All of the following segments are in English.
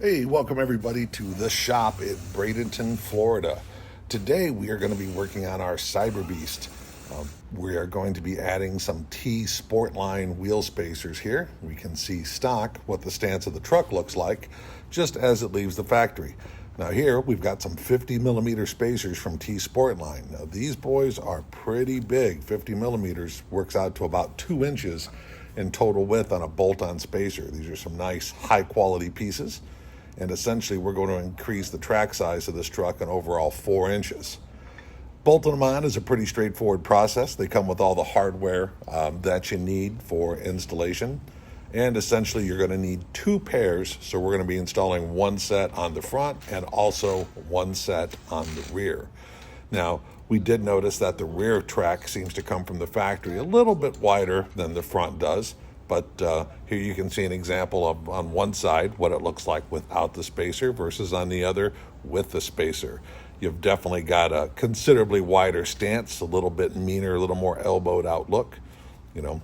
Hey, welcome everybody to the shop in Bradenton, Florida. Today we are going to be working on our Cyber Beast. We are going to be adding some T Sportline wheel spacers here. We can see stock what the stance of the truck looks like just as it leaves the factory. Now here we've got some 50 millimeter spacers from T Sportline. Now these boys are pretty big. 50 millimeters works out to about 2 inches in total width on a bolt-on spacer. These are some nice high quality pieces. And essentially we're going to increase the track size of this truck an overall 4 inches. Bolting them on is a pretty straightforward process. They come with all the hardware that you need for installation. And essentially you're going to need 2 pairs, so we're going to be installing 1 set on the front and also 1 set on the rear. Now, we did notice that the rear track seems to come from the factory a little bit wider than the front does. But here you can see an example of, on one side, what it looks like without the spacer versus on the other with the spacer. You've definitely got a considerably wider stance, a little bit meaner, a little more elbowed out look. You know,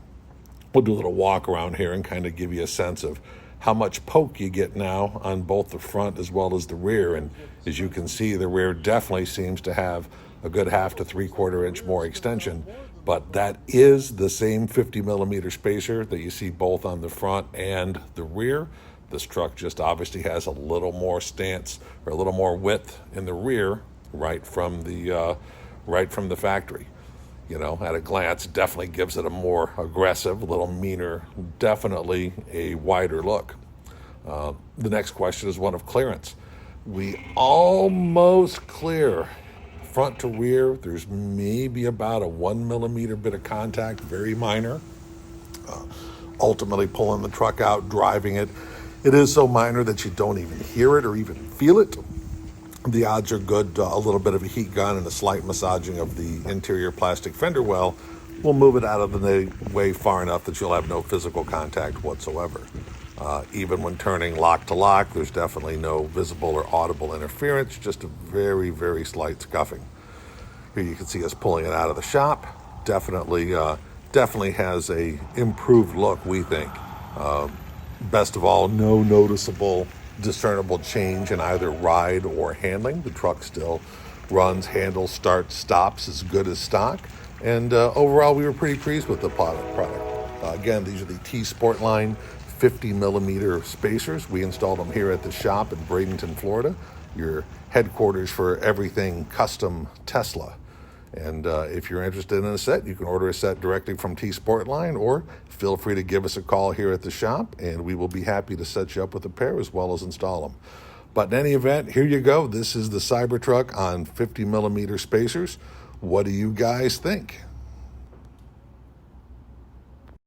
we'll do a little walk around here and kind of give you a sense of how much poke you get now on both the front as well as the rear. And as you can see, the rear definitely seems to have a good 1/2 to 3/4 inch more extension. But that is the same 50 millimeter spacer that you see both on the front and the rear. This truck just obviously has a little more stance or a little more width in the rear right from the factory. You know, at a glance, definitely gives it a more aggressive, a little meaner, definitely a wider look. The next question is one of clearance. We almost clear front to rear. There's maybe about a 1 millimeter bit of contact, very minor. Ultimately pulling the truck out, driving it, it is so minor that you don't even hear it or even feel it. The odds are good. A little bit of a heat gun and a slight massaging of the interior plastic fender well will move it out of the way far enough that you'll have no physical contact whatsoever. Even when turning lock to lock, there's definitely no visible or audible interference, just a very, very slight scuffing. Here you can see us pulling it out of the shop. Definitely has a improved look, we think. Best of all, no noticeable, discernible change in either ride or handling. The truck still runs, handles, starts, stops as good as stock. And overall, we were pretty pleased with the product. Again, these are the T Sportline 50 millimeter spacers. We installed them here at the shop in Bradenton, Florida, your headquarters for everything custom Tesla. And if you're interested in a set, you can order a set directly from T Sportline, or feel free to give us a call here at the shop, and we will be happy to set you up with a pair as well as install them. But in any event, here you go. This is the Cybertruck on 50 millimeter spacers. What do you guys think?